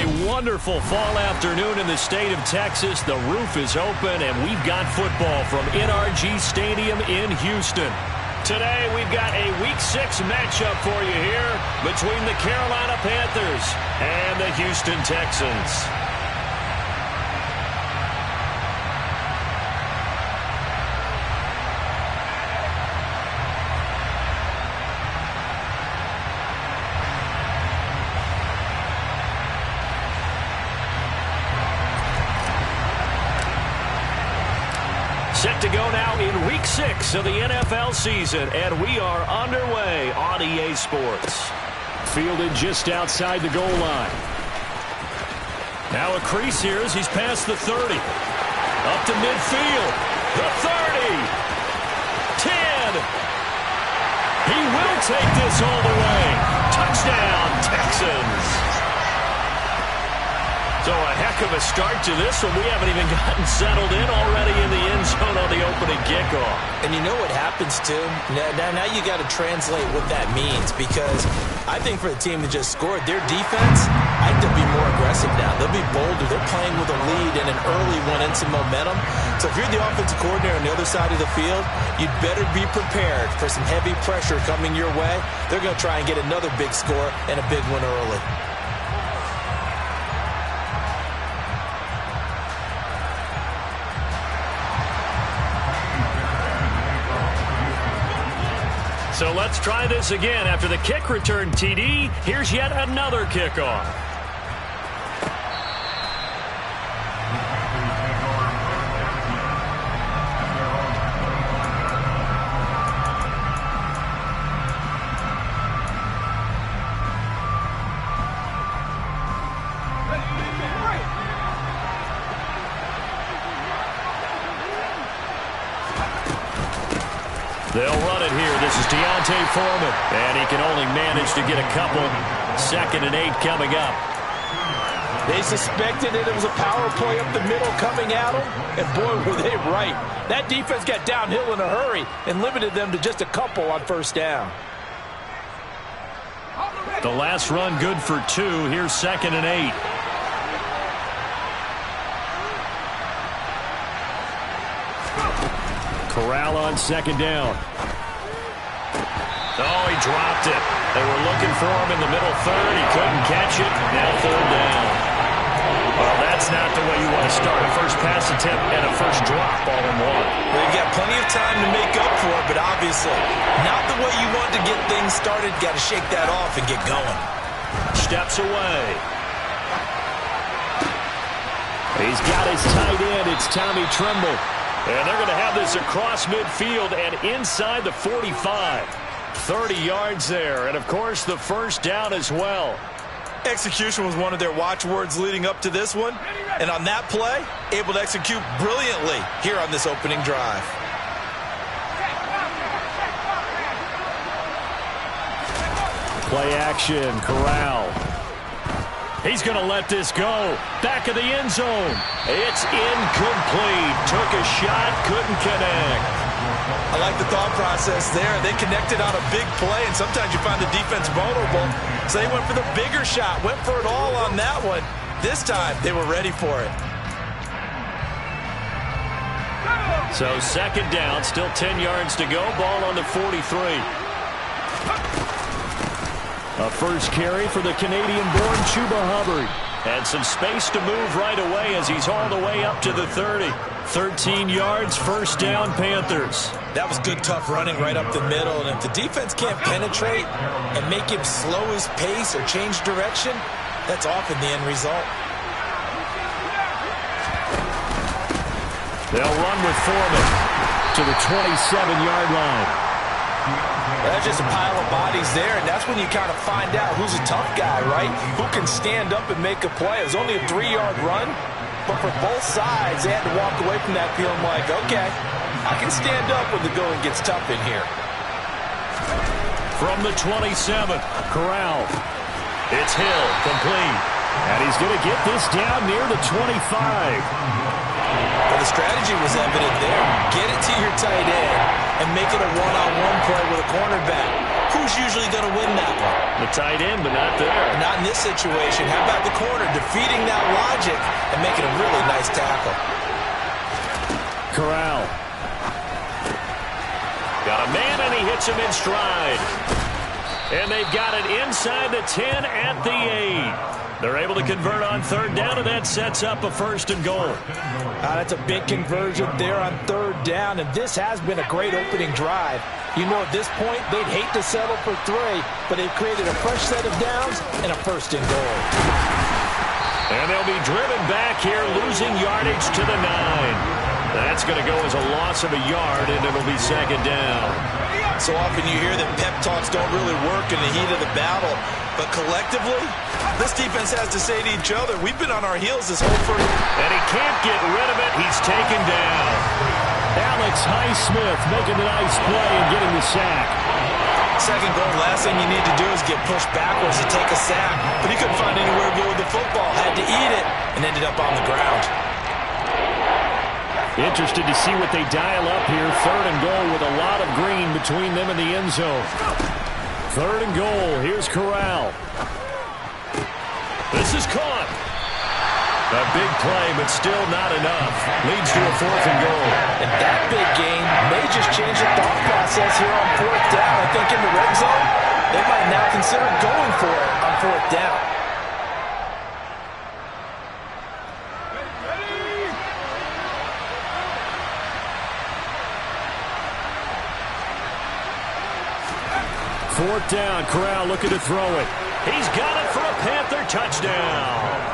a wonderful fall afternoon in the state of Texas. The roof is open, and we've got football from NRG Stadium in Houston. Today, we've got a Week 6 matchup for you here between the Carolina Panthers and the Houston Texans. Set to go now in Week 6 of the NFL season, and we are underway on EA Sports. Fielded just outside the goal line. Now a crease here as he's past the 30. Up to midfield. The 30. 10. He will take this all the way. Touchdown, Texans. So a heck of a start to this one. We haven't even gotten settled in already in the end zone on the opening kickoff. And you know what happens, too? Now you got to translate what that means, because I think for the team that just scored, their defense, I think they'll be more aggressive now. They'll be bolder. They're playing with a lead and an early one and some momentum. So if you're the offensive coordinator on the other side of the field, you'd better be prepared for some heavy pressure coming your way. They're going to try and get another big score and a big one early. So let's try this again. After the kick return TD, here's yet another kickoff. They'll run it here. This is Deontay Foreman. And he can only manage to get a couple. 2nd and 8 coming up. They suspected that it was a power play up the middle coming at them. And boy, were they right. That defense got downhill in a hurry and limited them to just a couple on first down. The last run good for 2. Here's 2nd and 8. Corral on 2nd down. Oh, he dropped it. They were looking for him in the middle 3rd. He couldn't catch it. Now 3rd down. Well, that's not the way you want to start a first pass attempt and a first drop all in one. Well, you've got plenty of time to make up for it, but obviously not the way you want to get things started. Got to shake that off and get going. Steps away. He's got his tight end. It's Tommy Tremble. And they're going to have this across midfield and inside the 45. 30 yards there. And, of course, the first down as well. Execution was one of their watchwords leading up to this one. And on that play, able to execute brilliantly here on this opening drive. Play action. Corral. He's going to let this go. Back of the end zone. It's incomplete. Took a shot, couldn't connect. I like the thought process there. They connected on a big play, and sometimes you find the defense vulnerable. So they went for the bigger shot, went for it all on that one. This time, they were ready for it. So 2nd down, still 10 yards to go. Ball on the 43. A first carry for the Canadian-born Chuba Hubbard. And some space to move right away as he's all the way up to the 30. 13 yards, first down, Panthers. That was good, tough running right up the middle. And if the defense can't penetrate and make him slow his pace or change direction, that's often the end result. They'll run with Foreman to the 27-yard line. That's just a pile of bodies there, and that's when you kind of find out who's a tough guy, right? Who can stand up and make a play. It was only a 3-yard run, but for both sides, they had to walk away from that feeling like, okay, I can stand up when the going gets tough in here. From the 27, Corral. It's Hill, complete. And he's going to get this down near the 25. Well, the strategy was evident there. Get it to your tight end and make it a one-on-one play with a cornerback. Who's usually going to win that one? The tight end, but not there. Not in this situation. How about the corner defeating that logic and making a really nice tackle? Corral. Got a man, and he hits him in stride. And they've got it inside the 10 at the 8. They're able to convert on third down, and that sets up a 1st and goal. That's a big conversion there on third down, and this has been a great opening drive. You know, at this point, they'd hate to settle for 3, but they've created a fresh set of downs and a 1st and goal. And they'll be driven back here, losing yardage to the 9. That's going to go as a loss of a yard, and it'll be 2nd down. So often you hear that pep talks don't really work in the heat of the battle, but collectively, this defense has to say to each other, we've been on our heels this whole first. And he can't get rid of it. He's taken down. Alex Highsmith making the nice play and getting the sack. 2nd goal, last thing you need to do is get pushed backwards to take a sack. But he couldn't find anywhere to go with the football. Had to eat it and ended up on the ground. Interested to see what they dial up here. 3rd and goal with a lot of green between them and the end zone. 3rd and goal. Here's Corral. This is caught. A big play, but still not enough. Leads to a 4th and goal. And that big gain may just change the thought process here on 4th down. I think in the red zone, they might now consider going for it on 4th down. Fourth down, Corral looking to throw it. He's got it for a Panther touchdown.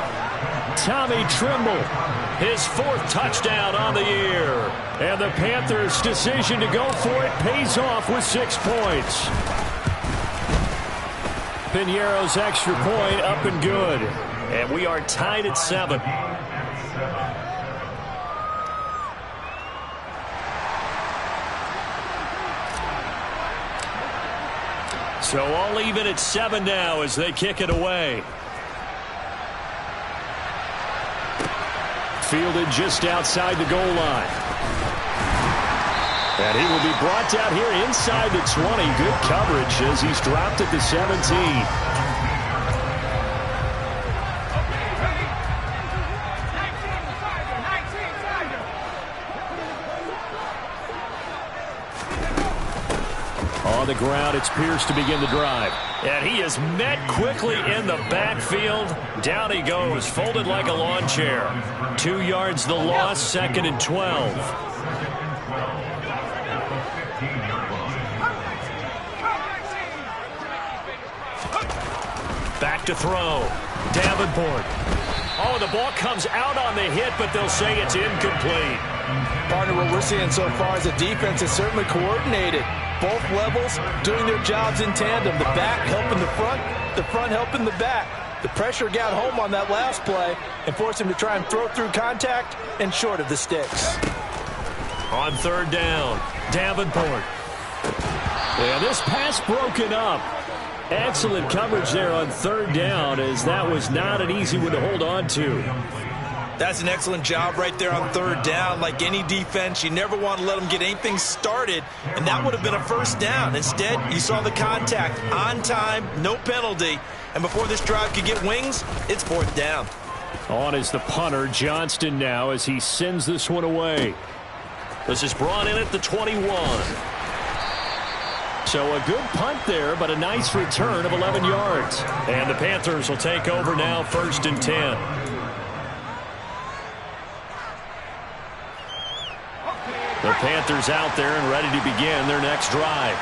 Tommy Tremble, his 4th touchdown on the year. And the Panthers' decision to go for it pays off with 6 points. Piñeiro's extra point up and good. And we are tied at 7. So all even at 7 now as they kick it away. Fielded just outside the goal line. And he will be brought down here inside the 20. Good coverage as he's dropped at the 17. On the ground, it's Pierce to begin the drive. And he is met quickly in the backfield. Down he goes, folded like a lawn chair. 2 yards the loss, 2nd and 12. Back to throw. Davenport. Oh, the ball comes out on the hit, but they'll say it's incomplete. Partner, what we're seeing so far is the defense is certainly coordinated. Both levels doing their jobs in tandem. The back helping the front helping the back. The pressure got home on that last play and forced him to try and throw through contact and short of the sticks. On 3rd down, Davenport. And this pass broken up. Excellent coverage there on 3rd down, as that was not an easy one to hold on to. That's an excellent job right there on 3rd down. Like any defense, you never want to let them get anything started, and that would have been a 1st down. Instead, you saw the contact on time, no penalty, and before this drive could get wings, it's 4th down. On is the punter, Johnston, now as he sends this one away. This is brought in at the 21. So a good punt there, but a nice return of 11 yards. And the Panthers will take over now, 1st and 10. The Panthers out there and ready to begin their next drive.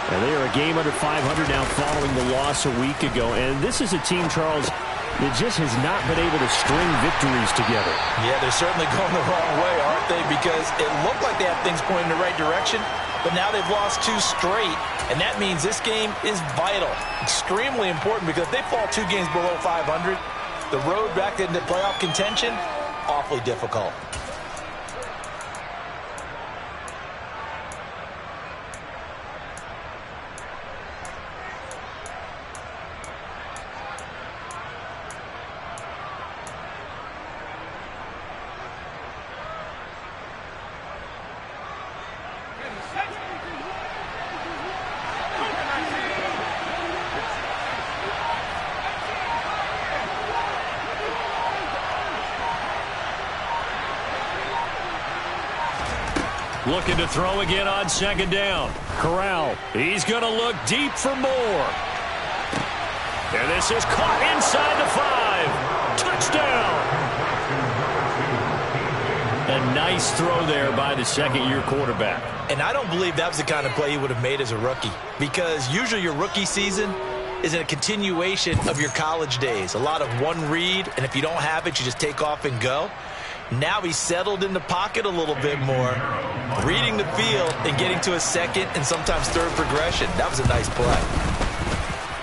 And they are a game under 500 now following the loss a week ago. And this is a team, Charles, that just has not been able to string victories together. Yeah, they're certainly going the wrong way, aren't they? Because it looked like they had things pointing in the right direction, but now they've lost 2 straight. And that means this game is vital, extremely important, because if they fall 2 games below 500, the road back into playoff contention, awfully difficult. Looking to throw again on second down. Corral, he's going to look deep for more. And this is caught inside the 5. Touchdown. A nice throw there by the second-year quarterback. And I don't believe that was the kind of play he would have made as a rookie, because usually your rookie season is a continuation of your college days. A lot of one read, and if you don't have it, you just take off and go. Now he's settled in the pocket a little bit more, reading the field and getting to a second and sometimes third progression. That was a nice play.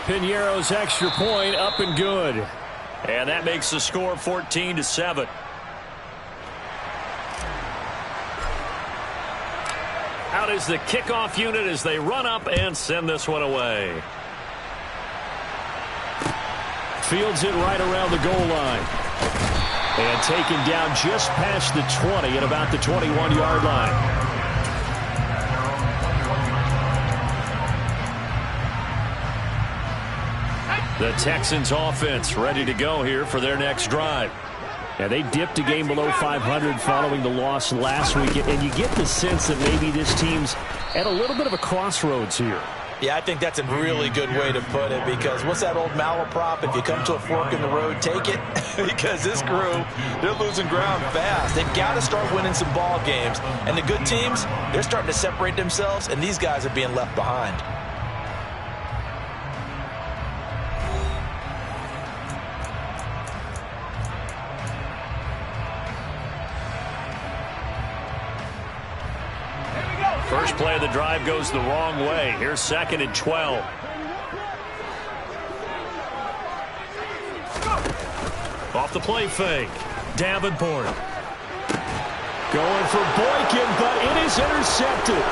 Piñeiro's extra point up and good. And that makes the score 14-7. Out is the kickoff unit as they run up and send this one away. Fields it right around the goal line. And taken down just past the 20 at about the 21-yard line. The Texans offense ready to go here for their next drive. Now, they dipped a game below 500 following the loss last week, and you get the sense that maybe this team's at a little bit of a crossroads here. Yeah, I think that's a really good way to put it, because what's that old malaprop? If you come to a fork in the road, take it. Because this crew, they're losing ground fast. They've got to start winning some ball games. And the good teams, they're starting to separate themselves, and these guys are being left behind. First play of the drive goes the wrong way. Here's 2nd and 12. Off the play fake. Davenport. Going for Boykin, but it is intercepted.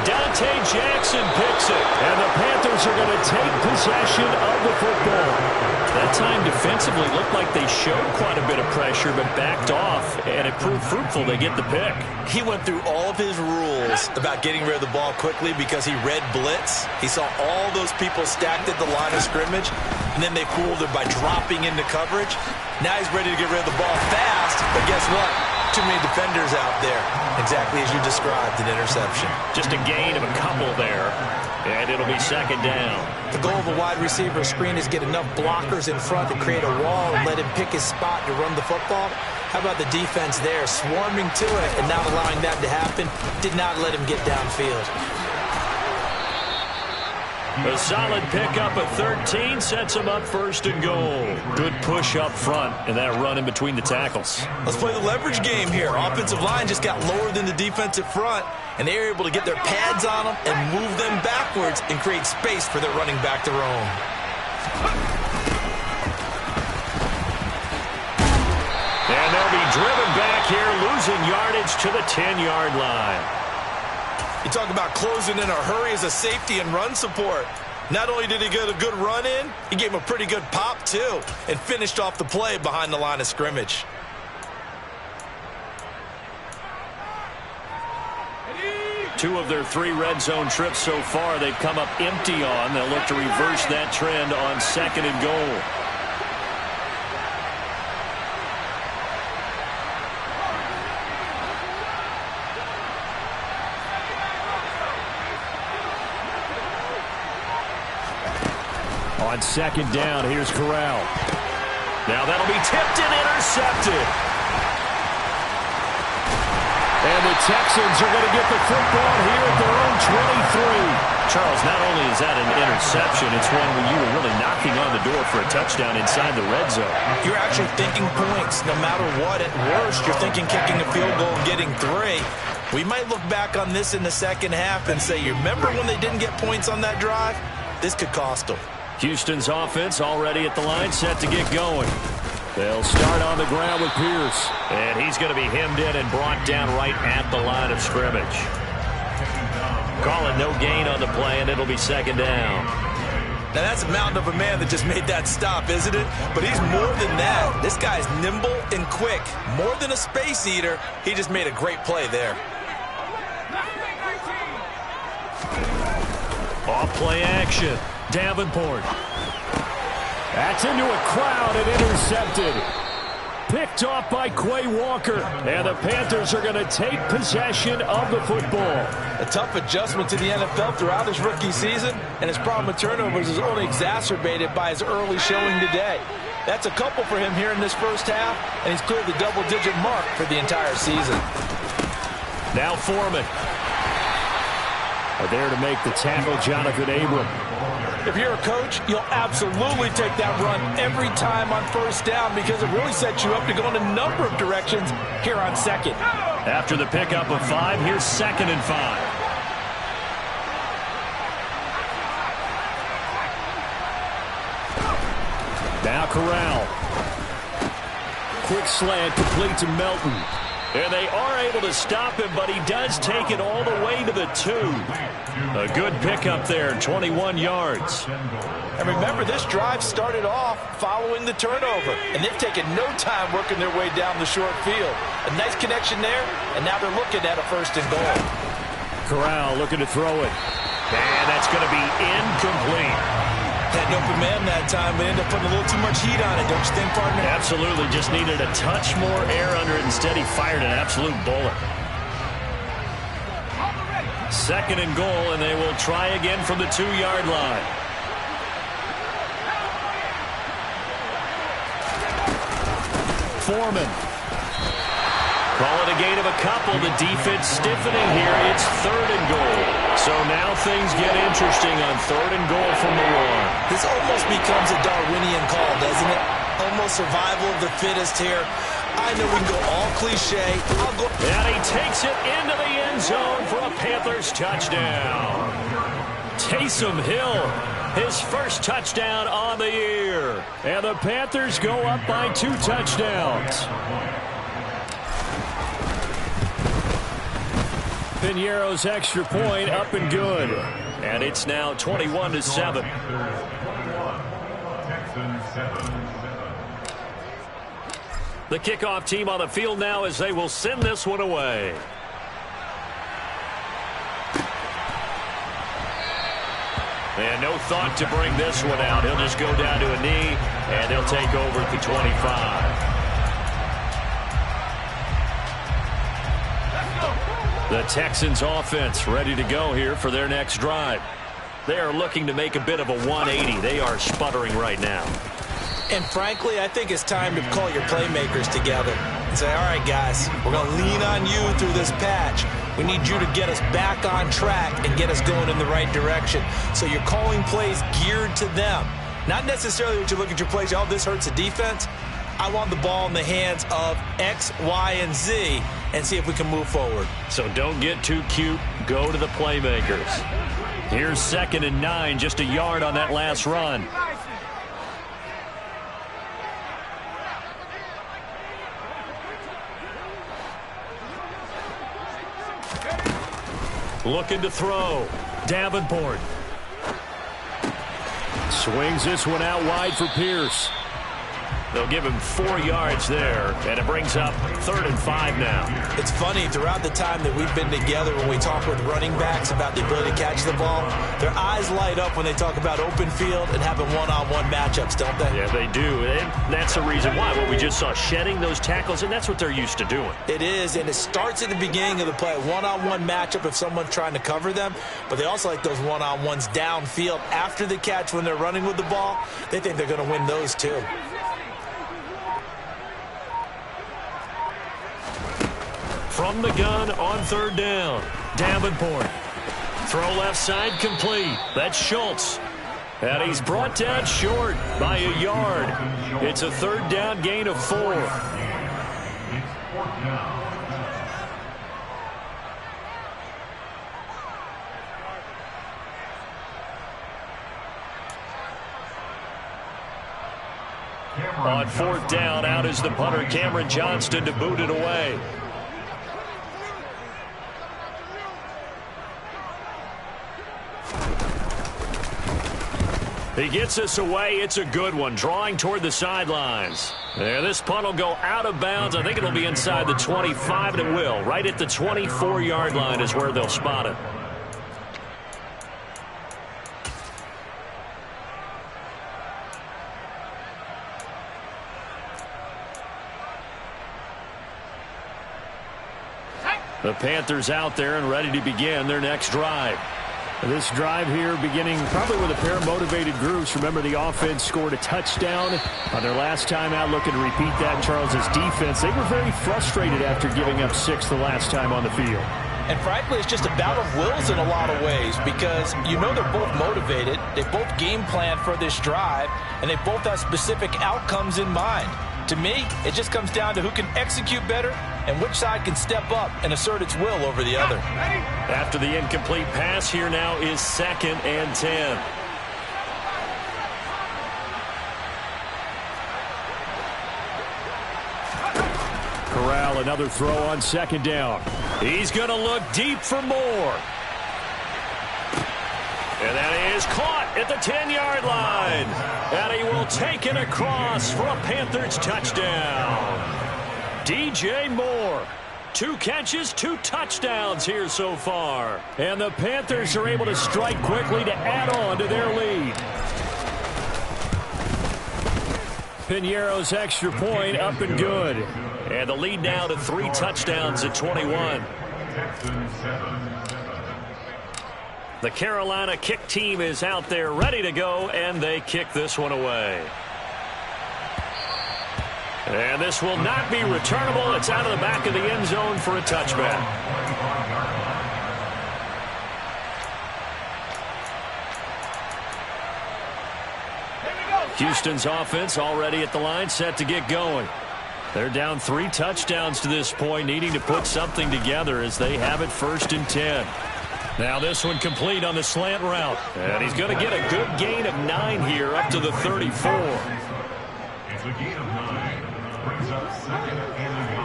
Dante Jackson picks it. And the Panthers are going to take possession of the football. That time defensively looked like they showed quite a bit of pressure but backed off, and it proved fruitful. They get the pick. He went through all of his rules about getting rid of the ball quickly because he read blitz. He saw all those people stacked at the line of scrimmage, and then they fooled him by dropping into coverage. Now he's ready to get rid of the ball fast, but guess what? Too many defenders out there. Exactly as you described, an interception. Just a gain of a couple there, and it'll be 2nd down. The goal of a wide receiver screen is get enough blockers in front to create a wall and let him pick his spot to run the football. How about the defense there, swarming to it and not allowing that to happen? Did not let him get downfield. A solid pickup of 13 sets him up 1st and goal. Good push up front and that run in between the tackles. Let's play the leverage game here. Offensive line just got lower than the defensive front, and they were able to get their pads on them and move them backwards and create space for their running back to roam. And they'll be driven back here, losing yardage to the 10-yard line. You talk about closing in a hurry as a safety and run support. Not only did he get a good run in, he gave him a pretty good pop too and finished off the play behind the line of scrimmage. Two of their 3 red zone trips so far they've come up empty on. They'll look to reverse that trend on 2nd and goal. On 2nd down, here's Corral. Now that'll be tipped and intercepted. And the Texans are going to get the football here at their own 23. Charles, not only is that an interception, it's one where you were really knocking on the door for a touchdown inside the red zone. You're actually thinking points no matter what. At worst, you're thinking kicking a field goal and getting 3. We might look back on this in the second half and say, you remember when they didn't get points on that drive? This could cost them. Houston's offense already at the line, set to get going. They'll start on the ground with Pierce. And he's going to be hemmed in and brought down right at the line of scrimmage. Call it no gain on the play, and it'll be 2nd down. Now that's a mountain of a man that just made that stop, isn't it? But he's more than that. This guy's nimble and quick. More than a space eater, he just made a great play there. Off play action. Davenport. That's into a crowd and intercepted. Picked off by Quay Walker. And the Panthers are going to take possession of the football. A tough adjustment to the NFL throughout his rookie season, and his problem with turnovers is only exacerbated by his early showing today. That's a couple for him here in this first half, and he's cleared the double-digit mark for the entire season. Now Foreman. There to make the tackle, Jonathan Abram. If you're a coach, you'll absolutely take that run every time on first down because it really sets you up to go in a number of directions here on second. After the pickup of 5, here's 2nd and 5. Now Corral. Quick slant complete to Melton. And they are able to stop him, but he does take it all the way to the 2. A good pickup there, 21 yards. And remember, this drive started off following the turnover, and they've taken no time working their way down the short field. A nice connection there, and now they're looking at a 1st and goal. Corral looking to throw it. And that's going to be incomplete. Had an open man that time, but ended up putting a little too much heat on it, don't you think, partner? Absolutely. Just needed a touch more air under it. Instead, he fired an absolute bullet. 2nd and goal, and they will try again from the 2-yard line. Foreman. Call it a gain of a couple. The defense stiffening here. It's 3rd and goal. So now things get interesting on 3rd and goal from the 1. This almost becomes a Darwinian call, doesn't it? Almost survival of the fittest here. I know we can go all cliche. I'll go. And he takes it into the end zone for a Panthers touchdown. Taysom Hill, his first touchdown on the year. And the Panthers go up by 2 touchdowns. Piñeiro's extra point up and good. And it's now 21-7. The kickoff team on the field now as they will send this one away. And no thought to bring this one out. He'll just go down to a knee, and they'll take over at the 25. The Texans offense ready to go here for their next drive. They are looking to make a bit of a 180. They are sputtering right now. And frankly, I think it's time to call your playmakers together and say, all right, guys, we're going to lean on you through this patch. We need you to get us back on track and get us going in the right direction. So you're calling plays geared to them. Not necessarily that you look at your plays, oh, this hurts the defense. I want the ball in the hands of X, Y, and Z and see if we can move forward. So don't get too cute. Go to the playmakers. Here's 2nd and 9, just a yard on that last run. Looking to throw. Davenport. Swings this one out wide for Pierce. They'll give him 4 yards there, and it brings up 3rd and 5 now. It's funny, throughout the time that we've been together, when we talk with running backs about the ability to catch the ball, their eyes light up when they talk about open field and having one-on-one matchups, don't they? Yeah, they do, and that's the reason why. What we just saw, shedding those tackles, and that's what they're used to doing. It is, and it starts at the beginning of the play, one-on-one matchup if someone's trying to cover them, but they also like those one-on-ones downfield after the catch when they're running with the ball. They think they're going to win those too. From the gun on 3rd down. Davenport. Throw left side complete. That's Schultz. And he's brought down short by a yard. It's a 3rd down gain of 4. On 4th down, out is the punter, Cameron Johnston, to boot it away. He gets us away. It's a good one. Drawing toward the sidelines. There, this punt will go out of bounds. I think it'll be inside the 25, and it will. Right at the 24-yard line is where they'll spot it. The Panthers out there and ready to begin their next drive. This drive here beginning probably with a pair of motivated groups. Remember, the offense scored a touchdown on their last time out, looking to repeat that. Charles' defense, they were very frustrated after giving up 6 the last time on the field. And frankly, it's just a bout of wills in a lot of ways because you know they're both motivated. They both game plan for this drive, and they both have specific outcomes in mind. To me, it just comes down to who can execute better and which side can step up and assert its will over the other. After the incomplete pass, here now is 2nd and 10. Corral, another throw on 2nd down. He's going to look deep for more. And that is caught at the 10-yard line. And he will take it across for a Panthers touchdown. DJ Moore. 2 catches, 2 touchdowns here so far. And the Panthers are able to strike quickly to add on to their lead. Piñeiro's extra point up and good. And the lead now to 3 touchdowns at 21. The Carolina kick team is out there ready to go, and they kick this one away. And this will not be returnable. It's out of the back of the end zone for a touchback. Houston's offense already at the line, set to get going. They're down 3 touchdowns to this point, needing to put something together as they have it 1st and 10. Now this one complete on the slant route. And he's going to get a good gain of 9 here up to the 34. It's a gain of 9. Brings up 2nd and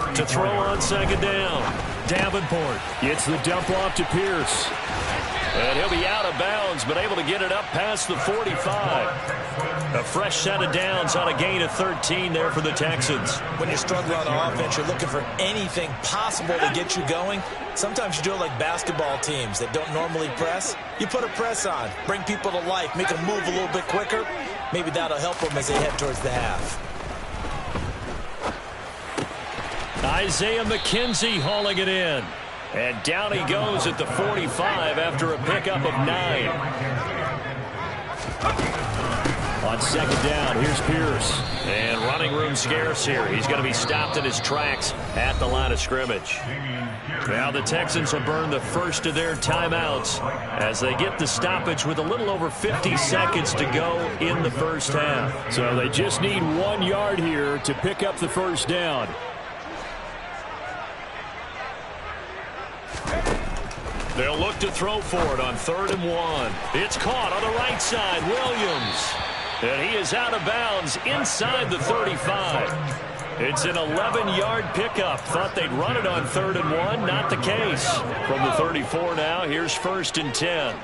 1. To throw on 2nd down. Davenport gets the dump off to Pierce. And he'll be out of bounds, but able to get it up past the 45. A fresh set of downs on a gain of 13 there for the Texans. When you're struggling on offense, you're looking for anything possible to get you going. Sometimes you do it like basketball teams that don't normally press. You put a press on, bring people to life, make them move a little bit quicker. Maybe that'll help them as they head towards the half. Isaiah McKenzie hauling it in. And down he goes at the 45 after a pickup of 9. On 2nd down, here's Pierce. And running room scarce here. He's going to be stopped in his tracks at the line of scrimmage. Now the Texans will burn the first of their timeouts as they get the stoppage with a little over 50 seconds to go in the first half. So they just need 1 yard here to pick up the first down. They'll look to throw for it on 3rd and 1. It's caught on the right side. Williams. And he is out of bounds inside the 35. It's an 11-yard pickup. Thought they'd run it on 3rd and 1. Not the case. From the 34 now, here's 1st and 10.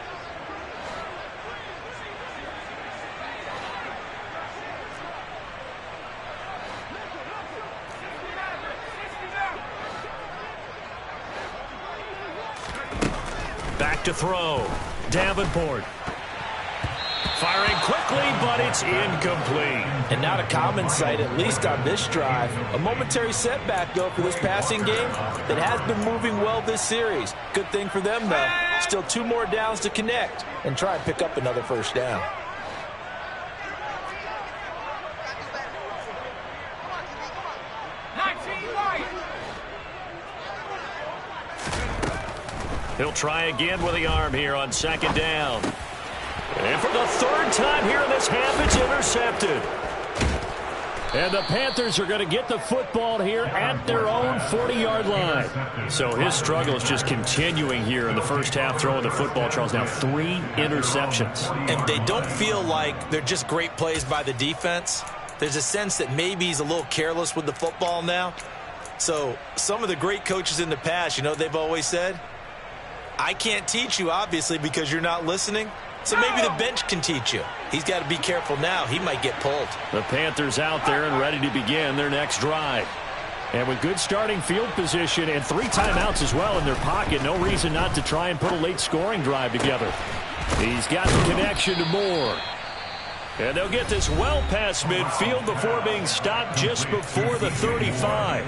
Back to throw. Davenport. Firing quickly, but it's incomplete. And not a common sight, at least on this drive. A momentary setback, though, for this passing game that has been moving well this series. Good thing for them, though. Still 2 more downs to connect and try and pick up another first down. He'll try again with the arm here on 2nd down. And for the 3rd time here in this half, it's intercepted. And the Panthers are going to get the football here at their own 40-yard line. So his struggle is just continuing here in the first half, throwing the football. Charles, now 3 interceptions. And they don't feel like they're just great plays by the defense. There's a sense that maybe he's a little careless with the football now. So some of the great coaches in the past, you know what they've always said? I can't teach you, obviously, because you're not listening. So maybe the bench can teach you. He's got to be careful now. He might get pulled. The Panthers out there and ready to begin their next drive. And with good starting field position and 3 timeouts as well in their pocket, no reason not to try and put a late scoring drive together. He's got the connection to Moore. And they'll get this well past midfield before being stopped just before the 35.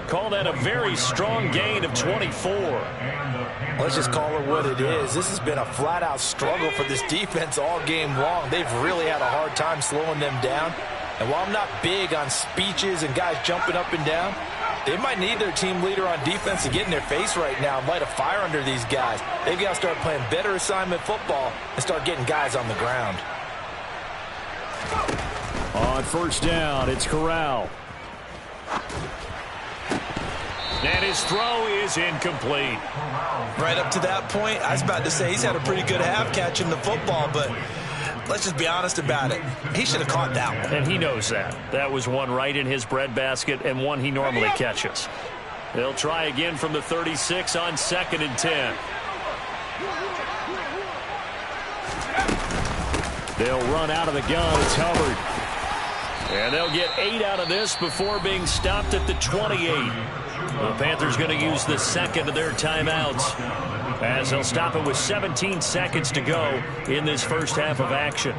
Call that a very strong gain of 24. Let's just call it what it is. This has been a flat-out struggle for this defense all game long. They've really had a hard time slowing them down. And while I'm not big on speeches and guys jumping up and down, they might need their team leader on defense to get in their face right now and light a fire under these guys. They've got to start playing better assignment football and start getting guys on the ground. On first down, it's Corral. And his throw is incomplete. Right up to that point, I was about to say he's had a pretty good half catching the football, but let's just be honest about it. He should have caught that one. And he knows that. That was one right in his breadbasket and one he normally catches. They'll try again from the 36 on 2nd and 10. They'll run out of the gun. It's Hubbard. And they'll get 8 out of this before being stopped at the 28. The Panthers going to use the second of their timeouts, as they'll stop it with 17 seconds to go in this first half of action.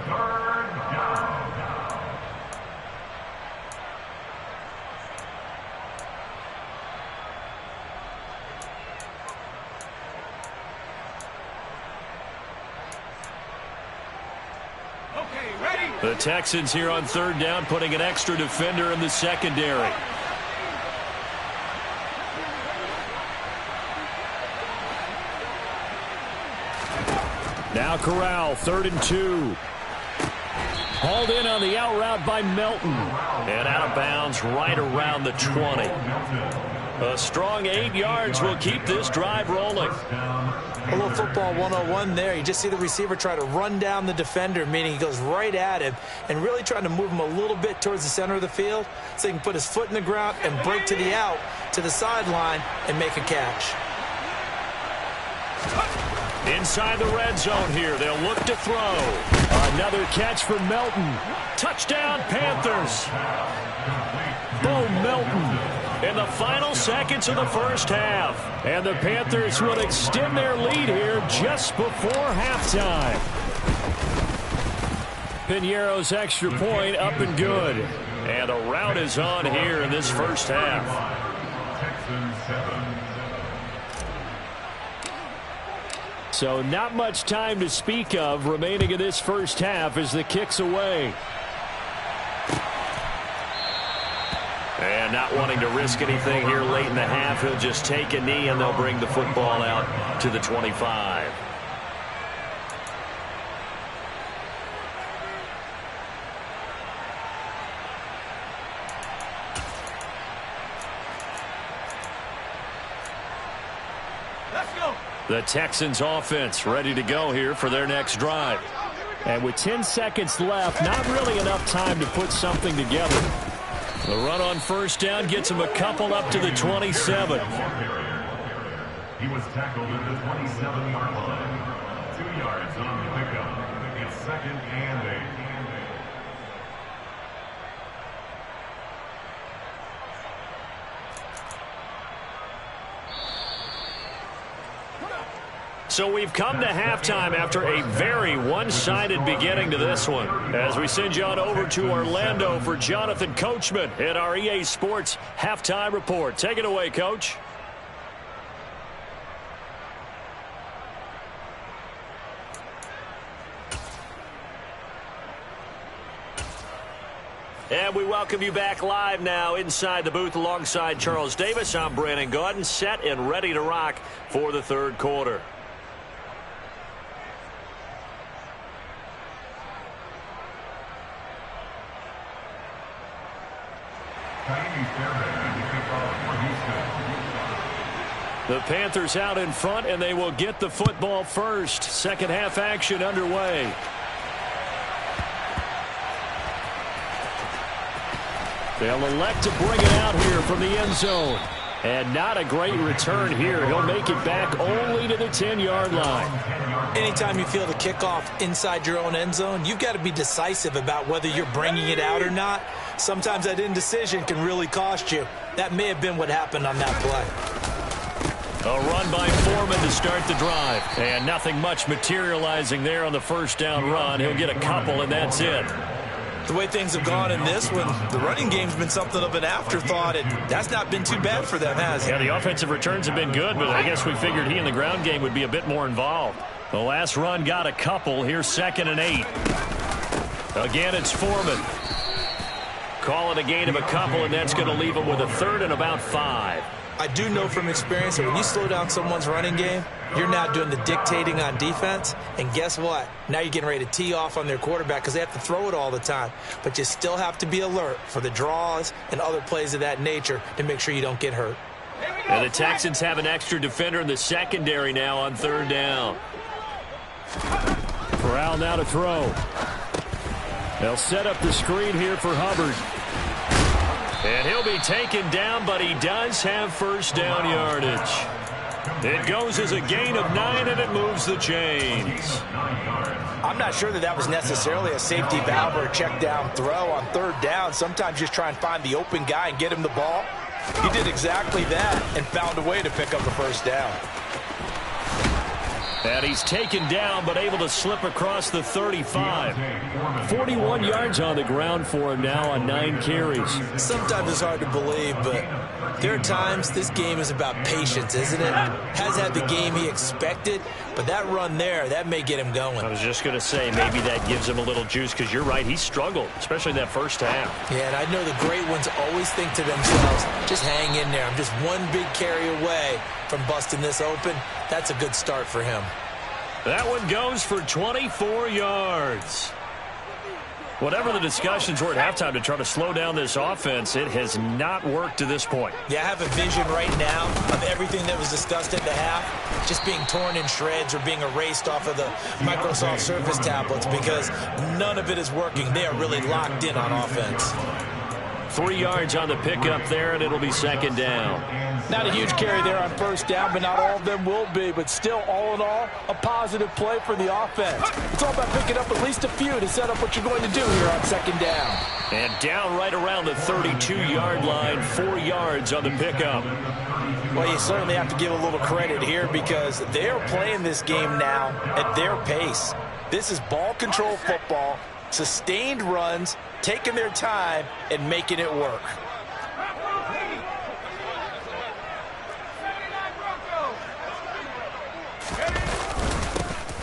The Texans here on 3rd down, putting an extra defender in the secondary. Now Corral, 3rd and 2. Hauled in on the out route by Melton. And out of bounds right around the 20. A strong 8 yards will keep this drive rolling. A little football 101 there. You just see the receiver try to run down the defender, meaning he goes right at him and really trying to move him a little bit towards the center of the field so he can put his foot in the ground and break to the out, to the sideline, and make a catch. Inside the red zone here, they'll look to throw. Another catch for Melton. Touchdown, Panthers. Bo Melton in the final seconds of the first half. And the Panthers will extend their lead here just before halftime. Piñeiro's extra point up and good. And a rout is on here in this first half. Texans 7. So not much time to speak of remaining in this first half as the kick's away. And not wanting to risk anything here late in the half, he'll just take a knee and they'll bring the football out to the 25. The Texans offense ready to go here for their next drive. And with 10 seconds left, not really enough time to put something together. The run on first down gets him a couple up to the 27. He was tackled at the 27-yard line. 2 yards on the pickup. It's 2nd and 8. So we've come to halftime after a very one-sided beginning to this one. As we send you on over to Orlando for Jonathan Coachman in our EA Sports Halftime Report. Take it away, Coach. And we welcome you back live now inside the booth alongside Charles Davis. I'm Brandon Gaudin, set and ready to rock for the third quarter. The Panthers out in front, and they will get the football first. Second half action underway. They'll elect to bring it out here from the end zone. And not a great return here. He'll make it back only to the 10-yard line. Anytime you feel the kickoff inside your own end zone, you've got to be decisive about whether you're bringing it out or not. Sometimes that indecision can really cost you. That may have been what happened on that play. A run by Foreman to start the drive. And nothing much materializing there on the first down run. He'll get a couple, and that's it. The way things have gone in this one, the running game's been something of an afterthought, and that's not been too bad for them, has it? Yeah, the offensive returns have been good, but I guess we figured he in the ground game would be a bit more involved. The last run got a couple. Here's 2nd and 8. Again, it's Foreman. Call it a gain of a couple, and that's going to leave him with a 3rd and about 5. I do know from experience that when you slow down someone's running game, you're now doing the dictating on defense. And guess what? Now you're getting ready to tee off on their quarterback because they have to throw it all the time. But you still have to be alert for the draws and other plays of that nature to make sure you don't get hurt. And the Texans have an extra defender in the secondary now on 3rd down. Corral now to throw. They'll set up the screen here for Hubbard. And he'll be taken down, but he does have 1st down yardage. It goes as a gain of 9, and it moves the chains. I'm not sure that was necessarily a safety valve or a check down throw on 3rd down. Sometimes just try and find the open guy and get him the ball. He did exactly that and found a way to pick up the 1st down. And he's taken down, but able to slip across the 35. 41 yards on the ground for him now on 9 carries. Sometimes it's hard to believe, but there are times this game is about patience, isn't it? Has had the game he expected, but that run there, that may get him going. I was just going to say, maybe that gives him a little juice, because you're right, he struggled, especially in that 1st half. Yeah, and I know the great ones always think to themselves, just hang in there. I'm just one big carry away from busting this open. That's a good start for him. That one goes for 24 yards. Whatever the discussions were at halftime to try to slow down this offense, it has not worked to this point. Yeah, I have a vision right now of everything that was discussed at the half just being torn in shreds or being erased off of the Microsoft Surface tablets because none of it is working. They are really locked in on offense. 3 yards on the pickup there, and it'll be 2nd down. Not a huge carry there on 1st down, but not all of them will be. But still, all in all, a positive play for the offense. It's all about picking up at least a few to set up what you're going to do here on 2nd down. And down right around the 32-yard line, 4 yards on the pickup. Well, you certainly have to give a little credit here because they're playing this game now at their pace. This is ball control football, sustained runs, taking their time, and making it work.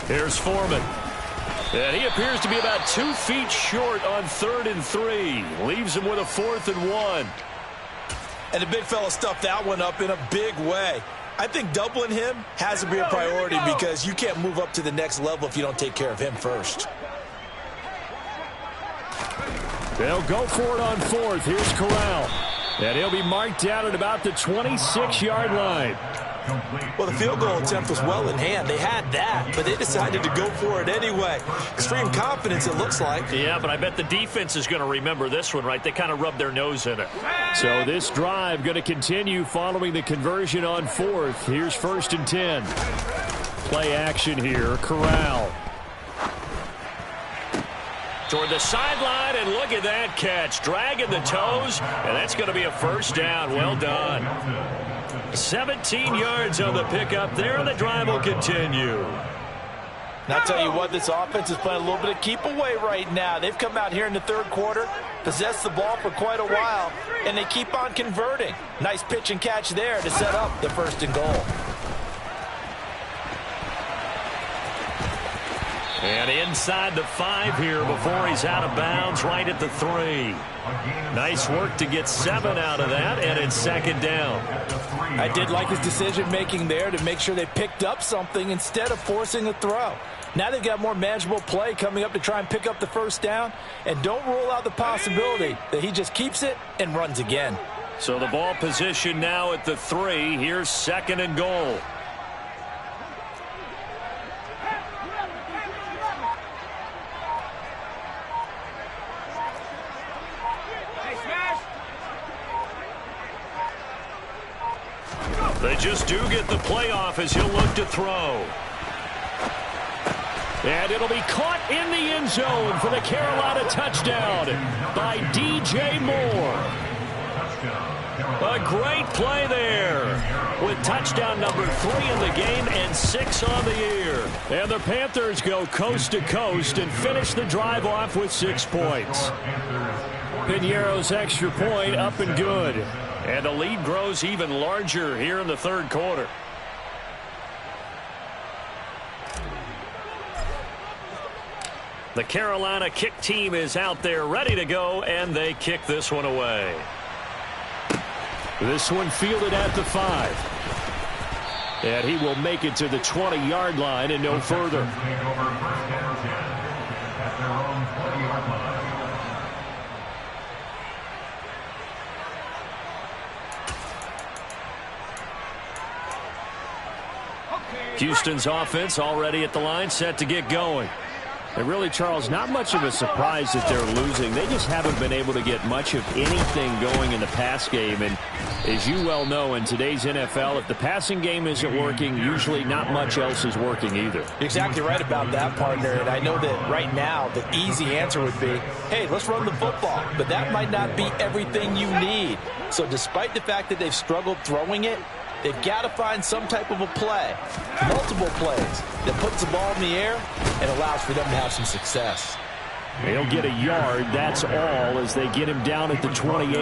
Here's Foreman. And he appears to be about 2 feet short on 3rd and 3. Leaves him with a 4th and 1. And the big fella stuffed that one up in a big way. I think doubling him has to be a priority because you can't move up to the next level if you don't take care of him first. They'll go for it on 4th. Here's Corral. And he'll be marked down at about the 26-yard line. Well, the field goal attempt was well in hand. They had that, but they decided to go for it anyway. Extreme confidence, it looks like. Yeah, but I bet the defense is going to remember this one, right? They kind of rubbed their nose in it. So this drive going to continue following the conversion on 4th. Here's 1st and 10. Play action here. Corral. Toward the sideline, and look at that catch. Dragging the toes, and that's going to be a 1st down. Well done. 17 yards on the pickup there, and the drive will continue. And I'll tell you what, this offense is playing a little bit of keep away right now. They've come out here in the 3rd quarter, possessed the ball for quite a while, and they keep on converting. Nice pitch and catch there to set up the 1st and goal. And inside the 5 here before he's out of bounds, right at the 3. Nice work to get 7 out of that, and it's 2nd down. I did like his decision-making there to make sure they picked up something instead of forcing a throw. Now they've got more manageable play coming up to try and pick up the 1st down, and don't rule out the possibility that he just keeps it and runs again. So the ball position now at the 3. Here's 2nd and goal. They just do get the playoff as he'll look to throw. And it'll be caught in the end zone for the Carolina touchdown by DJ Moore. A great play there with touchdown number 3 in the game and 6 on the year. And the Panthers go coast to coast and finish the drive off with 6 points. Piñeiro's extra point up and good. And the lead grows even larger here in the third quarter. The Carolina kick team is out there ready to go, and they kick this one away. This one fielded at the 5. And he will make it to the 20-yard line and no further. Houston's offense already at the line, set to get going. And really, Charles, not much of a surprise that they're losing. They just haven't been able to get much of anything going in the pass game. And as you well know, in today's NFL, if the passing game isn't working, usually not much else is working either. You're exactly right about that, partner. And I know that right now the easy answer would be, hey, let's run the football. But that might not be everything you need. So despite the fact that they've struggled throwing it, they've got to find some type of a play, multiple plays, that puts the ball in the air and allows for them to have some success. They'll get a yard, that's all, as they get him down at the 28.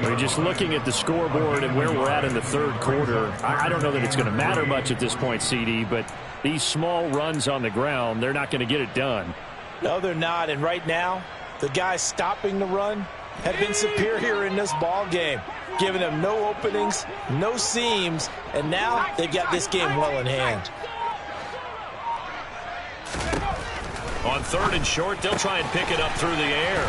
We're just looking at the scoreboard and where we're at in the third quarter. I don't know that it's going to matter much at this point, CD, but these small runs on the ground, they're not going to get it done. No, they're not, and right now, the guys stopping the run have been superior in this ball game, giving them no openings, no seams, and now they've got this game well in hand. On 3rd and short, they'll try and pick it up through the air.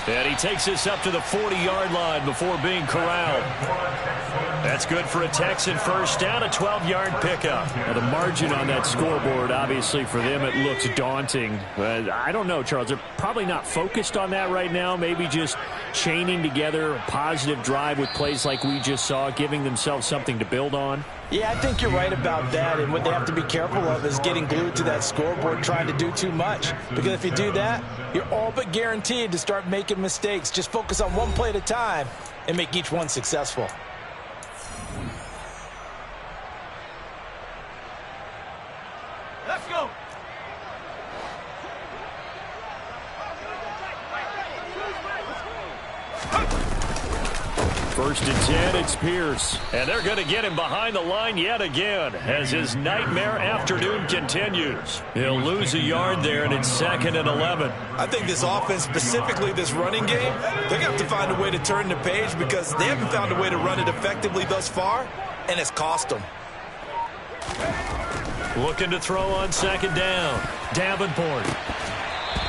And he takes this up to the 40-yard line before being corralled. That's good for a Texan first down, a 12-yard pickup. Now the margin on that scoreboard, obviously for them, it looks daunting. But I don't know, Charles. They're probably not focused on that right now. Maybe just chaining together a positive drive with plays like we just saw, giving themselves something to build on. Yeah, I think you're right about that, and what they have to be careful of is getting glued to that scoreboard trying to do too much. Because if you do that, you're all but guaranteed to start making mistakes. Just focus on one play at a time and make each one successful. Let's go. First and 10, it's Pierce. And they're going to get him behind the line yet again as his nightmare afternoon continues. He'll lose a yard there, and it's 2nd and 11. I think this offense, specifically this running game, they're going to have to find a way to turn the page because they haven't found a way to run it effectively thus far, and it's cost them. Looking to throw on 2nd down. Davenport.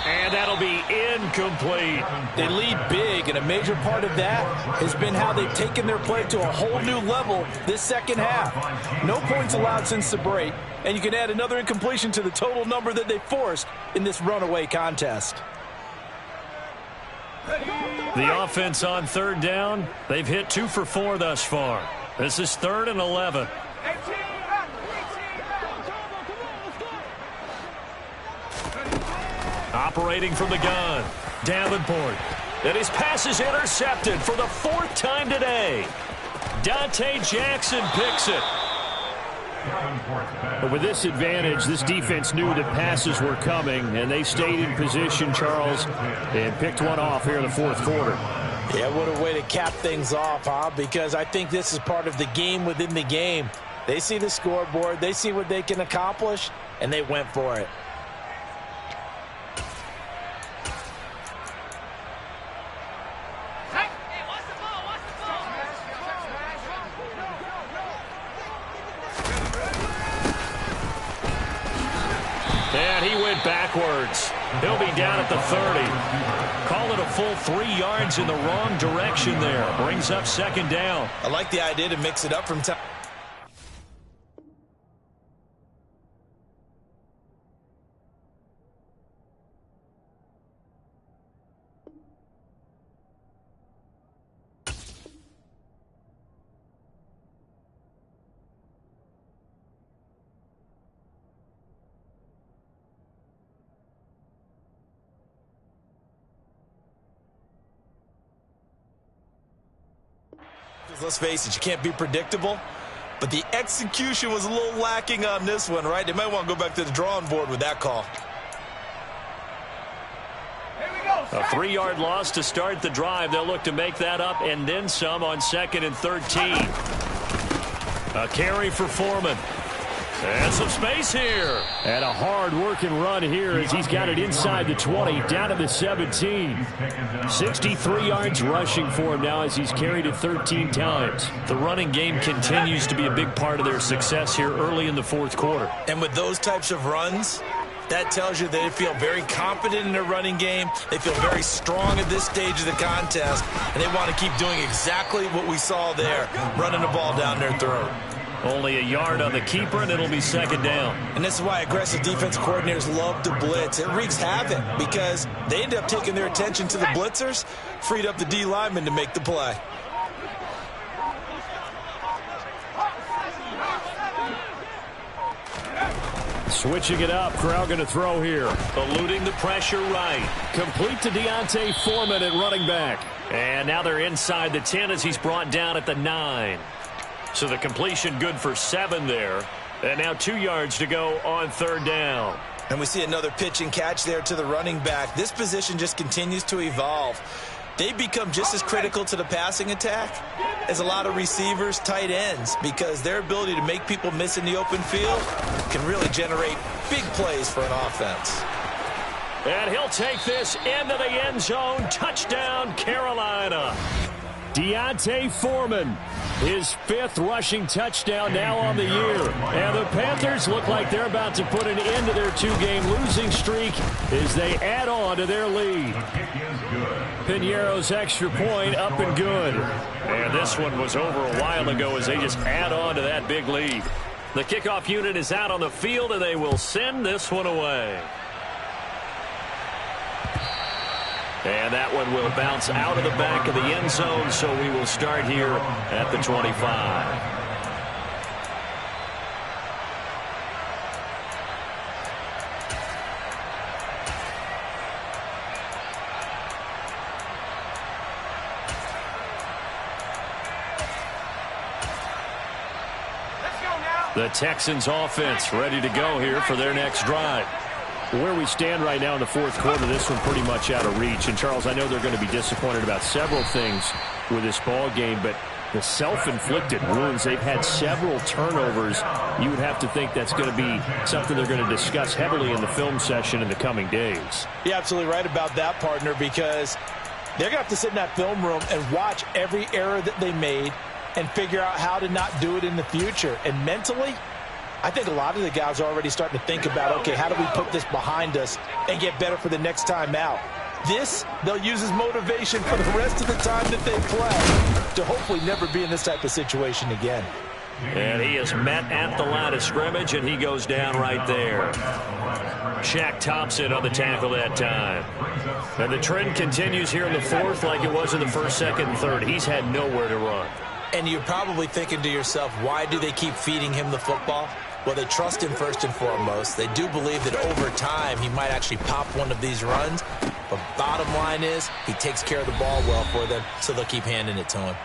And that'll be incomplete. They lead big, and a major part of that has been how they've taken their play to a whole new level this second half. No points allowed since the break, and you can add another incompletion to the total number that they forced in this runaway contest. The offense on 3rd down, they've hit 2 for 4 thus far. This is 3rd and 11. Operating from the gun, Davenport. And his pass is intercepted for the 4th time today. Dante Jackson picks it. But with this advantage, this defense knew that passes were coming, and they stayed in position, Charles, and picked one off here in the 4th quarter. Yeah, what a way to cap things off, huh? Because I think this is part of the game within the game. They see the scoreboard, they see what they can accomplish, and they went for it. And he went backwards. He'll be down at the 30. Call it a full 3 yards in the wrong direction there. Brings up 2nd down. I like the idea to mix it up from time. Let's face it, you can't be predictable. But the execution was a little lacking on this one, right? They might want to go back to the drawing board with that call. A 3-yard loss to start the drive. They'll look to make that up and then some on 2nd and 13. A carry for Foreman. And some space here. And a hard-working run here as he's got it inside the 20, down to the 17. 63 yards rushing for him now as he's carried it 13 times. The running game continues to be a big part of their success here early in the 4th quarter. And with those types of runs, that tells you they feel very confident in their running game. They feel very strong at this stage of the contest, and they want to keep doing exactly what we saw there, running the ball down their throat. Only a yard on the keeper, and it'll be 2nd down. And this is why aggressive defensive coordinators love to blitz. It wreaks havoc because they end up taking their attention to the blitzers, freed up the D lineman to make the play. Switching it up, Corral going to throw here. Eluding the pressure right. Complete to Deontay Foreman at running back. And now they're inside the 10 as he's brought down at the 9. So the completion good for 7 there. And now 2 yards to go on 3rd down. And we see another pitch and catch there to the running back. This position just continues to evolve. They become just as critical to the passing attack as a lot of receivers, tight ends, because their ability to make people miss in the open field can really generate big plays for an offense. And he'll take this into the end zone. Touchdown, Carolina. Deontay Foreman, his 5th rushing touchdown now on the year. And the Panthers look like they're about to put an end to their 2-game losing streak as they add on to their lead. Piñeiro's extra point up and good. And this one was over a while ago as they just add on to that big lead. The kickoff unit is out on the field, and they will send this one away. And that one will bounce out of the back of the end zone, so we will start here at the 25. The Texans offense ready to go here for their next drive. Where we stand right now in the 4th quarter, this one pretty much out of reach. And, Charles, I know they're going to be disappointed about several things with this ball game, but the self-inflicted wounds, they've had several turnovers. You would have to think that's going to be something they're going to discuss heavily in the film session in the coming days. You're absolutely right about that, partner, because they're going to have to sit in that film room and watch every error that they made and figure out how to not do it in the future. And mentally, I think a lot of the guys are already starting to think about, okay, how do we put this behind us and get better for the next time out? This, they'll use as motivation for the rest of the time that they play to hopefully never be in this type of situation again. And he is met at the line of scrimmage, and he goes down right there. Shaq Thompson on the tackle that time. And the trend continues here in the 4th like it was in the 1st, 2nd, and 3rd. He's had nowhere to run. And you're probably thinking to yourself, why do they keep feeding him the football? Well, they trust him first and foremost. They do believe that over time he might actually pop one of these runs. But bottom line is he takes care of the ball well for them, so they'll keep handing it to him.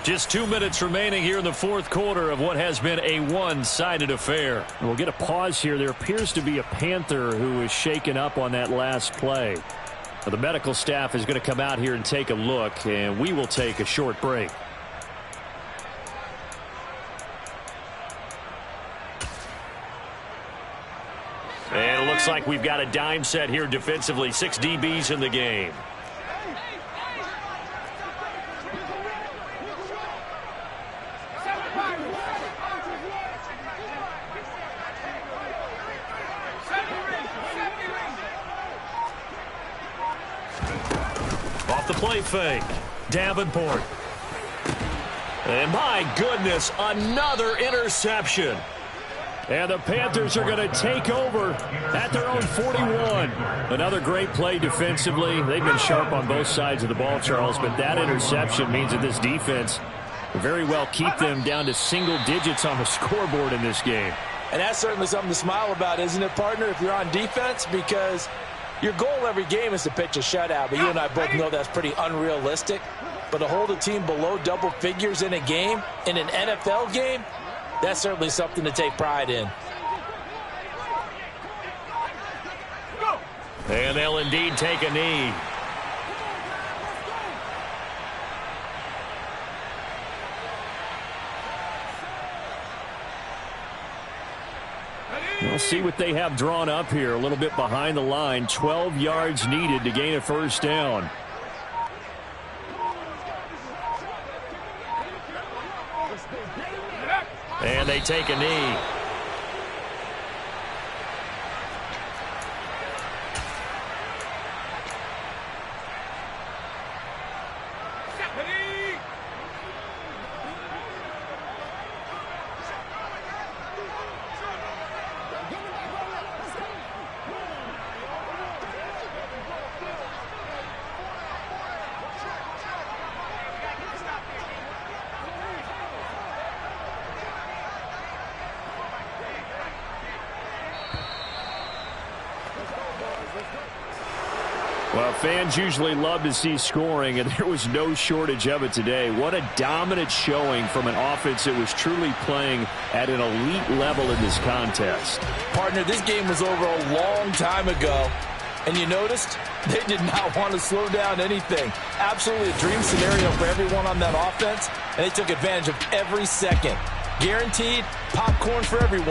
Just 2 minutes remaining here in the 4th quarter of what has been a one-sided affair. We'll get a pause here. There appears to be a Panther who is shaken up on that last play. The medical staff is going to come out here and take a look, and we will take a short break. And it looks like we've got a dime set here defensively. 6 DBs in the game. Off the play fake. Davenport. And my goodness, another interception. And the Panthers are going to take over at their own 41. Another great play defensively. They've been sharp on both sides of the ball, Charles, but that interception means that this defense will very well keep them down to single digits on the scoreboard in this game. And that's certainly something to smile about, isn't it, partner, if you're on defense? Because Your goal every game is to pitch a shutout, but you and I both know that's pretty unrealistic. But to hold a team below double figures in a game, in an NFL game, that's certainly something to take pride in. And they'll indeed take a knee. We'll see what they have drawn up here. A little bit behind the line. 12 yards needed to gain a first down. And they take a knee. Well, fans usually love to see scoring, and there was no shortage of it today. What a dominant showing from an offense that was truly playing at an elite level in this contest. Partner, this game was over a long time ago, and you noticed they did not want to slow down anything. Absolutely a dream scenario for everyone on that offense, and they took advantage of every second. Guaranteed popcorn for everyone.